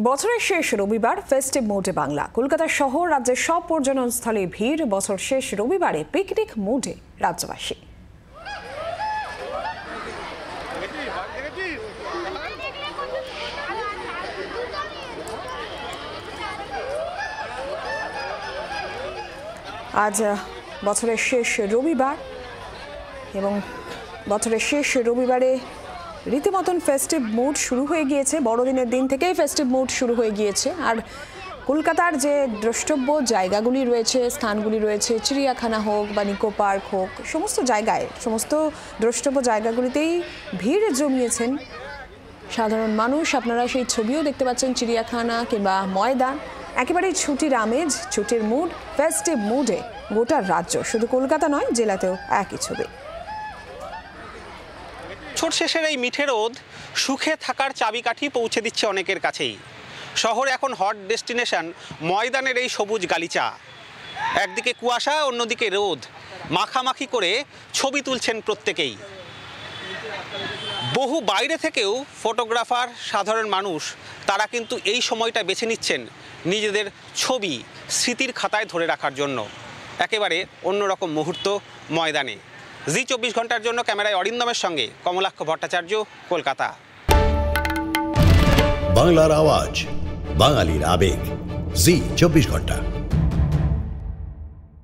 বছরের শেষ রবিবার ফেস্টিভ মুডে বাংলা। কলকাতা শহর রাজ্যের সব পর্যটনস্থলে ভিড়। বছর শেষ রবিবারে পিকনিক মুডে রাজ্যবাসী। আজ বছরের শেষ রবিবার এবং বছরের শেষ রবিবারে রীতিমতন ফেস্টিভ মুড শুরু হয়ে গিয়েছে। বড়দিনের দিন থেকেই ফেস্টিভ মুড শুরু হয়ে গিয়েছে। আর কলকাতার যে দ্রষ্টব্য জায়গাগুলি রয়েছে, স্থানগুলি রয়েছে, চিড়িয়াখানা হোক বা নিকো পার্ক হোক, সমস্ত জায়গায়, সমস্ত দ্রষ্টব্য জায়গাগুলিতেই ভিড় জমিয়েছেন সাধারণ মানুষ। আপনারা সেই ছবিও দেখতে পাচ্ছেন, চিড়িয়াখানা কিংবা ময়দান, একেবারেই ছুটির আমেজ, ছুটির মুড, ফেস্টিভ মুডে গোটা রাজ্য। শুধু কলকাতা নয়, জেলাতেও একই ছবি। বছর শেষের এই মিঠে রোদ সুখে থাকার চাবিকাঠি পৌঁছে দিচ্ছে অনেকের কাছেই। শহর এখন হট ডেস্টিনেশন ময়দানের এই সবুজ গালিচা। একদিকে কুয়াশা, অন্যদিকে রোদ, মাখামাখি করে ছবি তুলছেন প্রত্যেকেই। বহু বাইরে থেকেও ফটোগ্রাফার, সাধারণ মানুষ তারা কিন্তু এই সময়টা বেছে নিচ্ছেন নিজেদের ছবি স্মৃতির খাতায় ধরে রাখার জন্য। একেবারে অন্যরকম মুহূর্ত ময়দানে। জি 24 ঘন্টার জন্য ক্যামেরায় অরিন্দমের সঙ্গে কমলাক্ষ ভট্টাচার্য, কলকাতা। বাংলার আওয়াজ, বাঙালির আবেগ, জি 24 ঘন্টা।